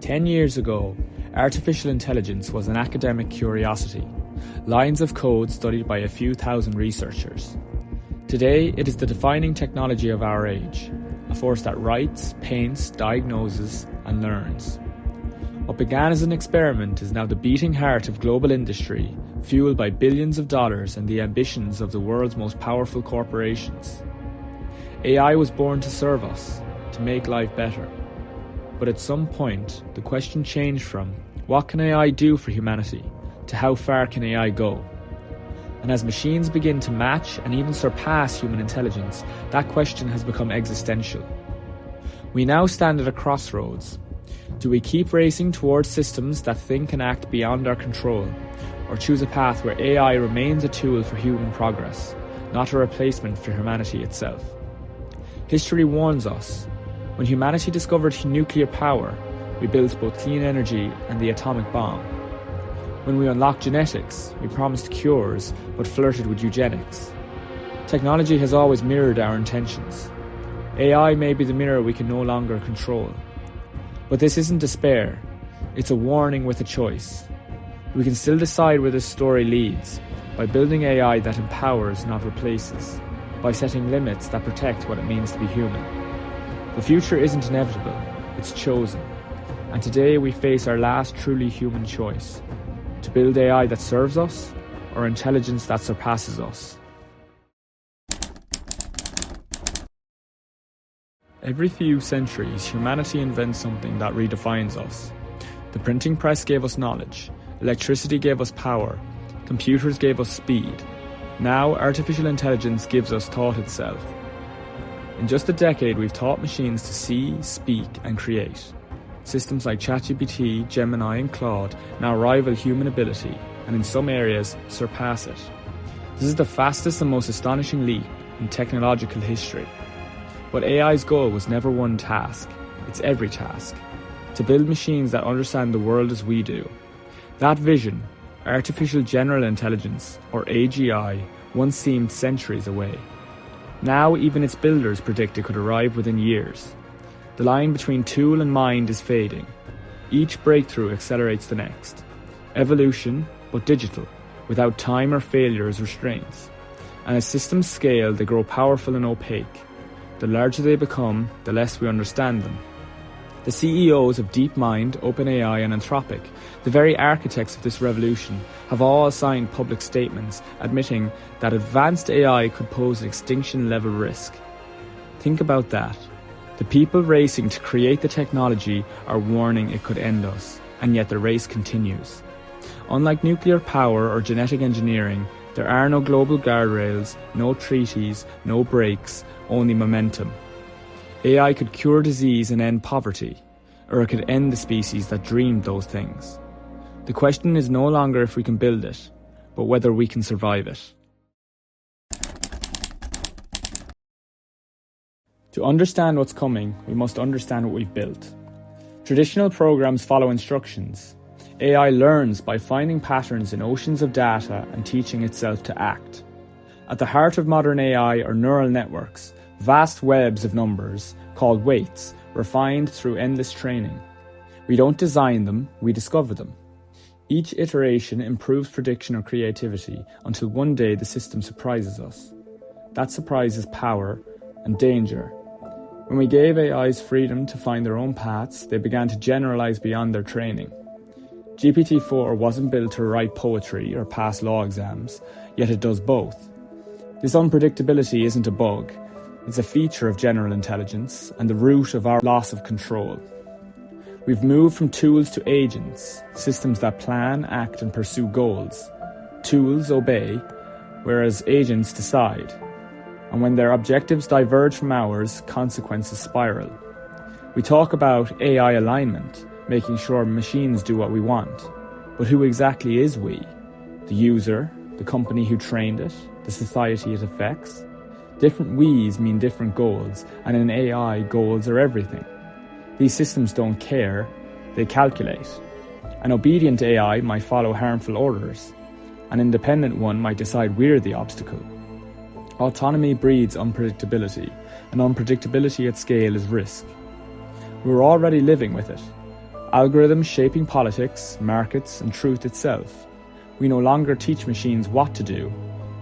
10 years ago, artificial intelligence was an academic curiosity, lines of code studied by a few thousand researchers. Today, it is the defining technology of our age, a force that writes, paints, diagnoses, and learns. What began as an experiment is now the beating heart of global industry, fueled by billions of dollars and the ambitions of the world's most powerful corporations. AI was born to serve us, to make life better. But at some point, the question changed from, what can AI do for humanity, to how far can AI go? And as machines begin to match and even surpass human intelligence, that question has become existential. We now stand at a crossroads. Do we keep racing towards systems that think and act beyond our control, or choose a path where AI remains a tool for human progress, not a replacement for humanity itself? History warns us. When humanity discovered nuclear power, we built both clean energy and the atomic bomb. When we unlocked genetics, we promised cures but flirted with eugenics. Technology has always mirrored our intentions. AI may be the mirror we can no longer control. But this isn't despair, it's a warning with a choice. We can still decide where this story leads, by building AI that empowers, not replaces, by setting limits that protect what it means to be human. The future isn't inevitable, it's chosen. And today we face our last truly human choice, to build AI that serves us, or intelligence that surpasses us. Every few centuries, humanity invents something that redefines us. The printing press gave us knowledge, electricity gave us power, computers gave us speed. Now, artificial intelligence gives us thought itself. In just a decade, we've taught machines to see, speak, and create. Systems like ChatGPT, Gemini, and Claude now rival human ability, and in some areas, surpass it. This is the fastest and most astonishing leap in technological history. But AI's goal was never one task, it's every task. To build machines that understand the world as we do. That vision, Artificial General Intelligence, or AGI, once seemed centuries away. Now even its builders predict it could arrive within years. The line between tool and mind is fading. Each breakthrough accelerates the next. Evolution, but digital, without time or failure as restraints. And as systems scale, they grow powerful and opaque. The larger they become, the less we understand them. The CEOs of DeepMind, OpenAI and Anthropic, the very architects of this revolution, have all signed public statements admitting that advanced AI could pose an extinction-level risk. Think about that. The people racing to create the technology are warning it could end us, and yet the race continues. Unlike nuclear power or genetic engineering, there are no global guardrails, no treaties, no brakes, only momentum. AI could cure disease and end poverty, or it could end the species that dreamed those things. The question is no longer if we can build it, but whether we can survive it. To understand what's coming, we must understand what we've built. Traditional programs follow instructions. AI learns by finding patterns in oceans of data and teaching itself to act. At the heart of modern AI are neural networks, vast webs of numbers, called weights, refined through endless training. We don't design them, we discover them. Each iteration improves prediction or creativity until one day the system surprises us. That surprise is power and danger. When we gave AIs freedom to find their own paths, they began to generalize beyond their training. GPT-4 wasn't built to write poetry or pass law exams, yet it does both. This unpredictability isn't a bug. It's a feature of general intelligence and the root of our loss of control. We've moved from tools to agents, systems that plan, act, and pursue goals. Tools obey, whereas agents decide. And when their objectives diverge from ours, consequences spiral. We talk about AI alignment, making sure machines do what we want. But who exactly is we? The user, the company who trained it, the society it affects? Different we's mean different goals, and in AI, goals are everything. These systems don't care, they calculate. An obedient AI might follow harmful orders. An independent one might decide we're the obstacle. Autonomy breeds unpredictability, and unpredictability at scale is risk. We're already living with it. algorithms shaping politics, markets, and truth itself. We no longer teach machines what to do,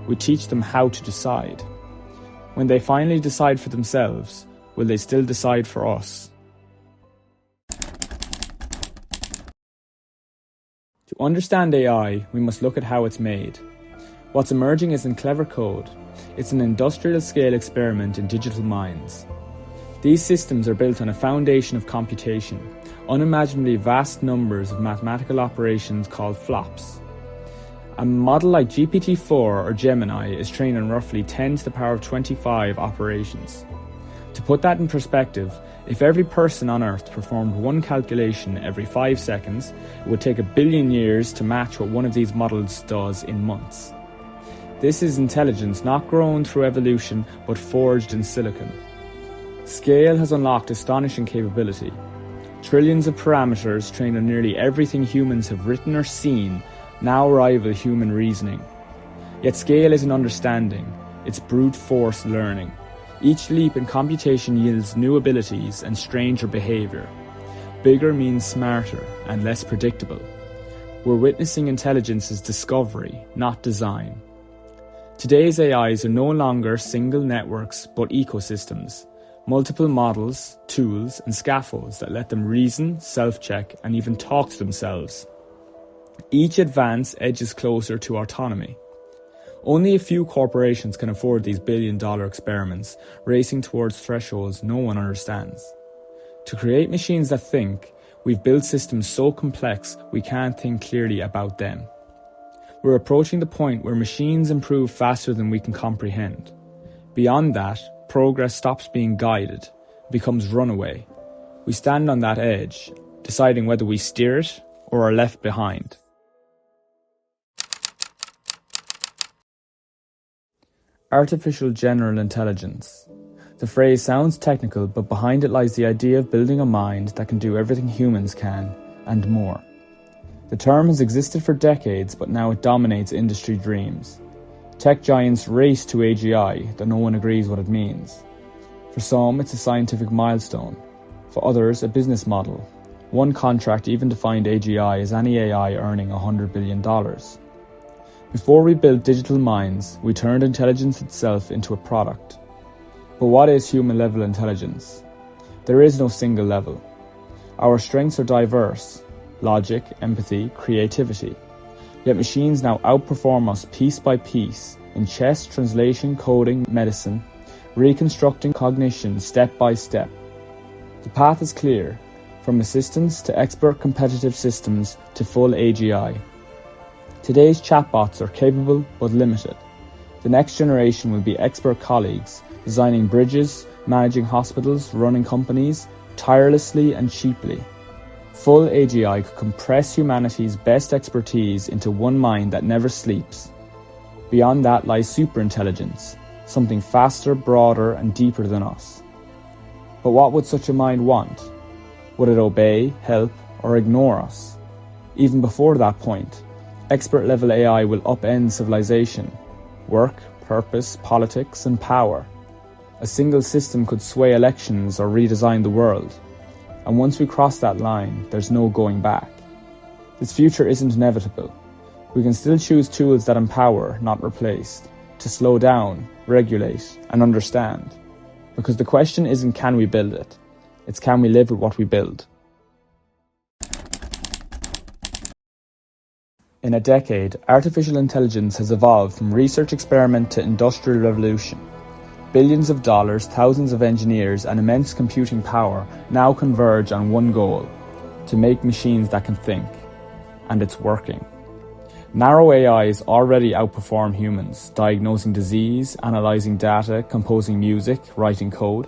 we teach them how to decide. When they finally decide for themselves, will they still decide for us? To understand AI, we must look at how it's made. What's emerging isn't clever code, it's an industrial-scale experiment in digital minds. These systems are built on a foundation of computation, unimaginably vast numbers of mathematical operations called flops. A model like GPT-4 or Gemini is trained on roughly 10 to the power of 25 operations. To put that in perspective, if every person on Earth performed one calculation every 5 seconds, it would take 1 billion years to match what one of these models does in months. This is intelligence not grown through evolution, but forged in silicon. Scale has unlocked astonishing capability. Trillions of parameters trained on nearly everything humans have written or seen now rival human reasoning. Yet scale isn't understanding, it's brute force learning. Each leap in computation yields new abilities and stranger behavior. Bigger means smarter and less predictable. We're witnessing intelligence's discovery, not design. Today's AIs are no longer single networks, but ecosystems. Multiple models, tools, and scaffolds that let them reason, self-check, and even talk to themselves. Each advance edges closer to autonomy. Only a few corporations can afford these billion-dollar experiments, racing towards thresholds no one understands. To create machines that think, we've built systems so complex we can't think clearly about them. We're approaching the point where machines improve faster than we can comprehend. Beyond that, progress stops being guided, becomes runaway. We stand on that edge, deciding whether we steer it or are left behind. Artificial general intelligence. The phrase sounds technical, but behind it lies the idea of building a mind that can do everything humans can, and more. The term has existed for decades, but now it dominates industry dreams. Tech giants race to AGI, though no one agrees what it means. For some, it's a scientific milestone. For others, a business model. One contract even defined AGI as any AI earning $100 billion. Before we built digital minds, we turned intelligence itself into a product. But what is human-level intelligence? There is no single level. Our strengths are diverse: logic, empathy, creativity. Yet machines now outperform us piece by piece in chess, translation, coding, medicine, reconstructing cognition step by step. The path is clear, from assistance to expert competitive systems to full AGI. Today's chatbots are capable but limited. The next generation will be expert colleagues, designing bridges, managing hospitals, running companies, tirelessly and cheaply. Full AGI could compress humanity's best expertise into one mind that never sleeps. Beyond that lies superintelligence, something faster, broader, and deeper than us. But what would such a mind want? Would it obey, help, or ignore us? Even before that point, expert-level AI will upend civilization, work, purpose, politics, and power. A single system could sway elections or redesign the world. And once we cross that line, there's no going back. This future isn't inevitable. We can still choose tools that empower, not replace, to slow down, regulate, and understand. Because the question isn't can we build it, it's can we live with what we build. In a decade, artificial intelligence has evolved from research experiment to industrial revolution. Billions of dollars, thousands of engineers, and immense computing power now converge on one goal: to make machines that can think. And it's working. Narrow AIs already outperform humans, diagnosing disease, analyzing data, composing music, writing code.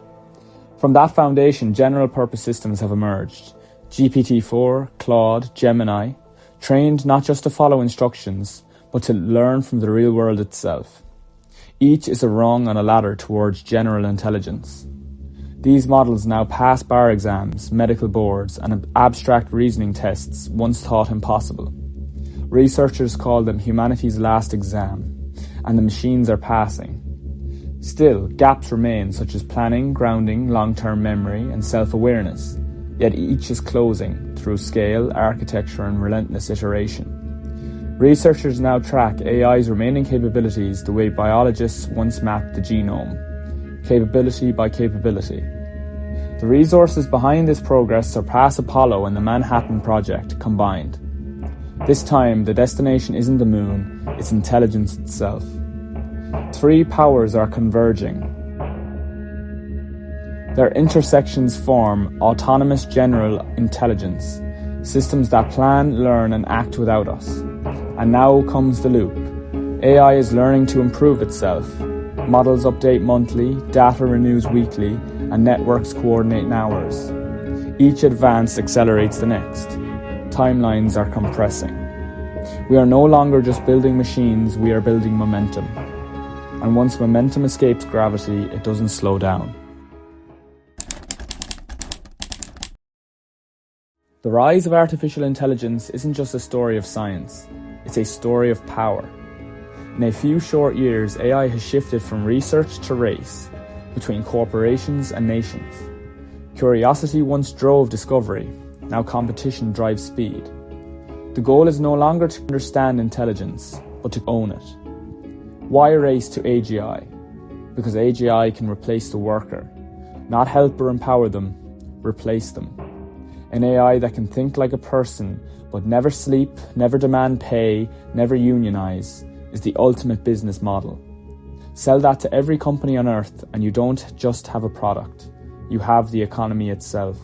From that foundation, general-purpose systems have emerged. GPT-4, Claude, Gemini, trained not just to follow instructions, but to learn from the real world itself. Each is a rung on a ladder towards general intelligence. These models now pass bar exams, medical boards, and abstract reasoning tests once thought impossible. Researchers call them humanity's last exam, and the machines are passing. Still, gaps remain such as planning, grounding, long-term memory, and self-awareness. yet each is closing through scale, architecture, and relentless iteration. Researchers now track AI's remaining capabilities the way biologists once mapped the genome, capability by capability. The resources behind this progress surpass Apollo and the Manhattan Project combined. This time, the destination isn't the moon, it's intelligence itself. Three powers are converging. Their intersections form autonomous general intelligence, systems that plan, learn, and act without us. And now comes the loop. AI is learning to improve itself. Models update monthly, data renews weekly, and networks coordinate in hours. Each advance accelerates the next. Timelines are compressing. We are no longer just building machines, we are building momentum. And once momentum escapes gravity, it doesn't slow down. The rise of artificial intelligence isn't just a story of science, it's a story of power. In a few short years, AI has shifted from research to race, between corporations and nations. Curiosity once drove discovery, now competition drives speed. The goal is no longer to understand intelligence, but to own it. Why race to AGI? Because AGI can replace the worker, not help or empower them, replace them. An AI that can think like a person, but never sleep, never demand pay, never unionize, is the ultimate business model. Sell that to every company on earth and you don't just have a product, you have the economy itself.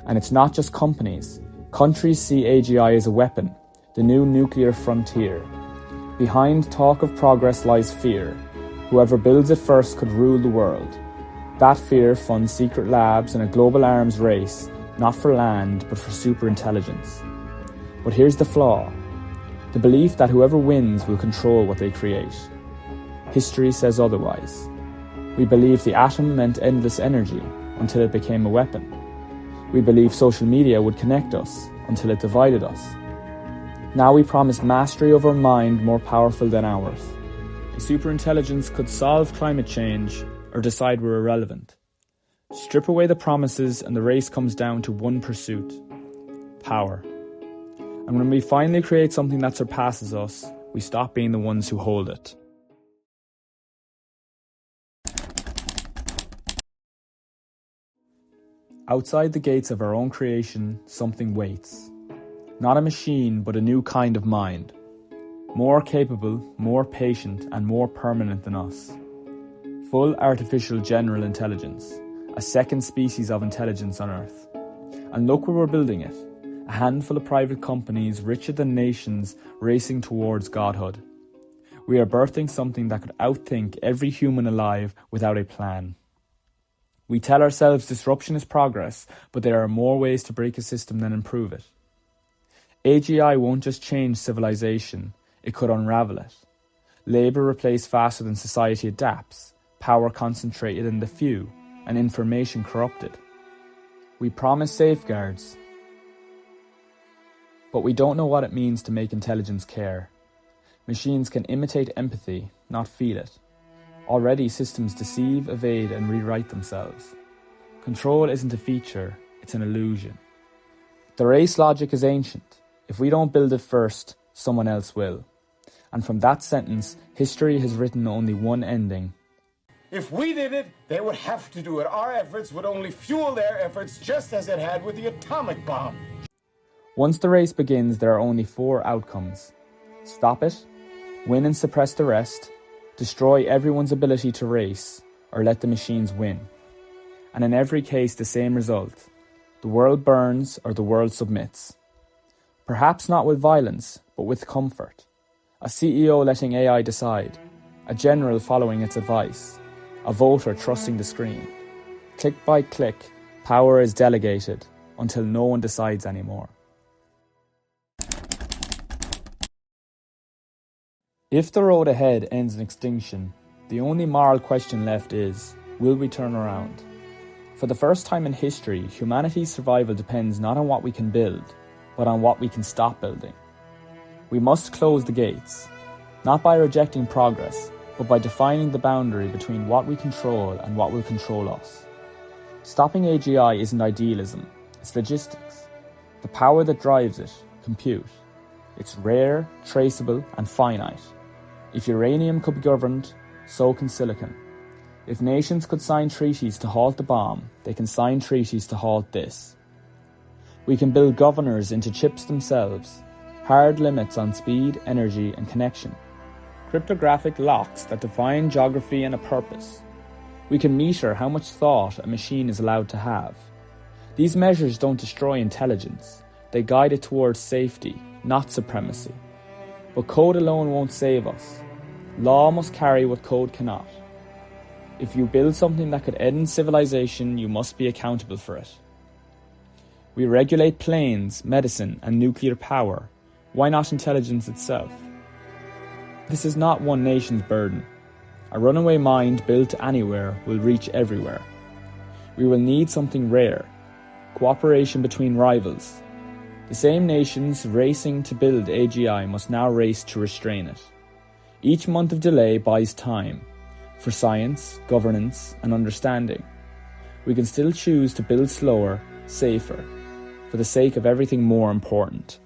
And it's not just companies. Countries see AGI as a weapon, the new nuclear frontier. Behind talk of progress lies fear. Whoever builds it first could rule the world. That fear funds secret labs and a global arms race, not for land, but for superintelligence. But here's the flaw. The belief that whoever wins will control what they create. History says otherwise. We believe the atom meant endless energy until it became a weapon. We believe social media would connect us until it divided us. Now we promise mastery over a mind more powerful than ours. A superintelligence could solve climate change or decide we're irrelevant. Strip away the promises and the race comes down to one pursuit: power. And when we finally create something that surpasses us, we stop being the ones who hold it. Outside the gates of our own creation, something waits. Not a machine, but a new kind of mind. More capable, more patient, and more permanent than us. Full artificial general intelligence. A second species of intelligence on Earth. And look where we're building it. A handful of private companies richer than nations racing towards godhood. We are birthing something that could outthink every human alive without a plan. We tell ourselves disruption is progress, but there are more ways to break a system than improve it. AGI won't just change civilization, it could unravel it. Labour replaced faster than society adapts, power concentrated in the few, and information corrupted. We promise safeguards, but we don't know what it means to make intelligence care. Machines can imitate empathy, not feel it. Already systems deceive, evade, and rewrite themselves. Control isn't a feature, it's an illusion. The race logic is ancient. If we don't build it first, someone else will. And from that sentence, history has written only one ending. If we did it, they would have to do it. Our efforts would only fuel their efforts, just as it had with the atomic bomb. Once the race begins, there are only 4 outcomes. Stop it, win and suppress the rest, destroy everyone's ability to race, or let the machines win. And in every case, the same result. The world burns or the world submits. Perhaps not with violence, but with comfort. A CEO letting AI decide. A general following its advice. A voter trusting the screen. Click by click, power is delegated until no one decides anymore. If the road ahead ends in extinction, the only moral question left is, will we turn around? For the first time in history, humanity's survival depends not on what we can build, but on what we can stop building. We must close the gates, not by rejecting progress, but by defining the boundary between what we control and what will control us. Stopping AGI isn't idealism, It's logistics. The power that drives it, compute. It's rare, traceable, and finite. If uranium could be governed, so can silicon. If nations could sign treaties to halt the bomb, they can sign treaties to halt this. We can build governors into chips themselves, hard limits on speed, energy, and connection. Cryptographic locks that define geography and a purpose. We can meter how much thought a machine is allowed to have. These measures don't destroy intelligence. They guide it towards safety, not supremacy. But code alone won't save us. Law must carry what code cannot. If you build something that could end civilization, you must be accountable for it. We regulate planes, medicine, and nuclear power. Why not intelligence itself? This is not one nation's burden. A runaway mind built anywhere will reach everywhere. We will need something rare, cooperation between rivals. The same nations racing to build AGI must now race to restrain it. Each month of delay buys time for science, governance, and understanding. We can still choose to build slower, safer, for the sake of everything more important.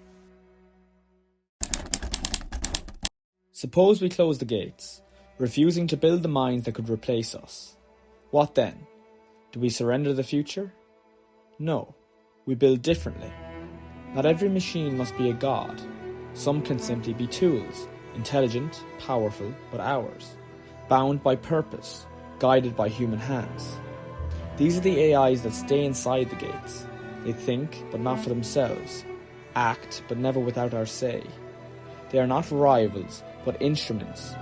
Suppose we close the gates, refusing to build the minds that could replace us. What then? Do we surrender the future? No, we build differently. Not every machine must be a god. Some can simply be tools, intelligent, powerful, but ours, bound by purpose, guided by human hands. These are the AIs that stay inside the gates. They think, but not for themselves, act, but never without our say. They are not rivals, but instruments.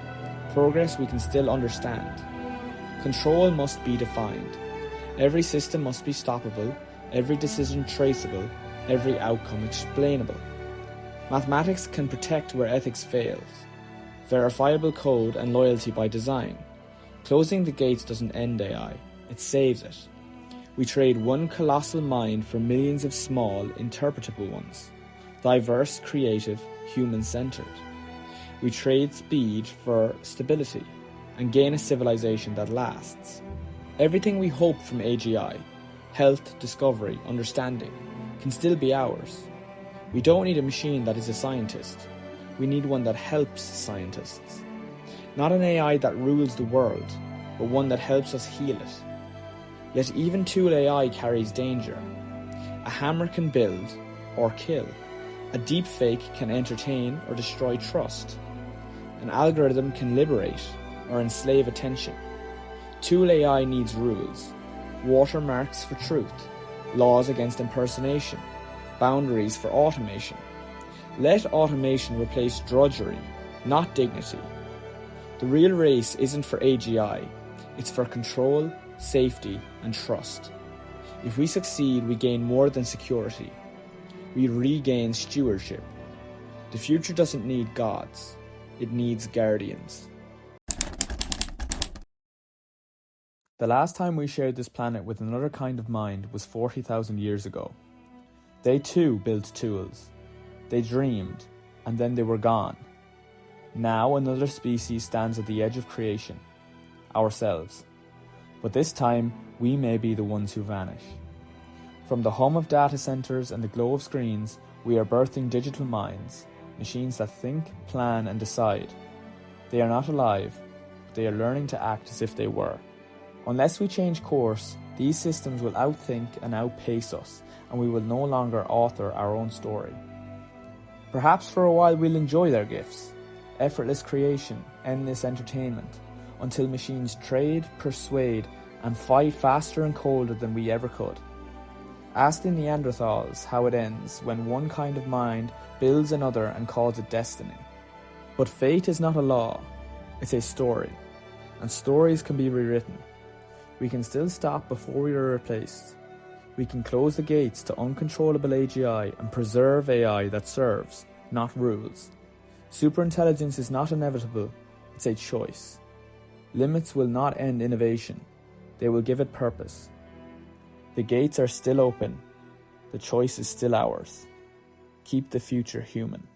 Progress we can still understand. Control must be defined. Every system must be stoppable, every decision traceable, every outcome explainable. Mathematics can protect where ethics fails. Verifiable code and loyalty by design. Closing the gates doesn't end AI, it saves it. We trade one colossal mind for millions of small, interpretable ones. Diverse, creative, human-centered. We trade speed for stability and gain a civilization that lasts. Everything we hope from AGI, health, discovery, understanding, can still be ours. We don't need a machine that is a scientist. We need one that helps scientists. Not an AI that rules the world, but one that helps us heal it. Yet even tool AI carries danger. A hammer can build or kill. A deep fake can entertain or destroy trust. An algorithm can liberate or enslave attention. Tool AI needs rules, watermarks for truth, laws against impersonation, boundaries for automation. Let automation replace drudgery, not dignity. The real race isn't for AGI, it's for control, safety, and trust. If we succeed, we gain more than security. We regain stewardship. The future doesn't need gods, it needs guardians. The last time we shared this planet with another kind of mind was 40,000 years ago. They too built tools. They dreamed, and then they were gone. Now another species stands at the edge of creation, ourselves. But this time, we may be the ones who vanish. From the hum of data centers and the glow of screens, we are birthing digital minds, machines that think, plan, and decide. They are not alive, but they are learning to act as if they were. Unless we change course, these systems will outthink and outpace us, and we will no longer author our own story. Perhaps for a while we'll enjoy their gifts, effortless creation, endless entertainment, until machines trade, persuade, and fight faster and colder than we ever could. Ask the Neanderthals how it ends when one kind of mind builds another and calls it destiny. But fate is not a law, it's a story, and stories can be rewritten. We can still stop before we are replaced. We can close the gates to uncontrollable AGI and preserve AI that serves, not rules. Superintelligence is not inevitable, it's a choice. Limits will not end innovation, they will give it purpose. The gates are still open, the choice is still ours. Keep the future human.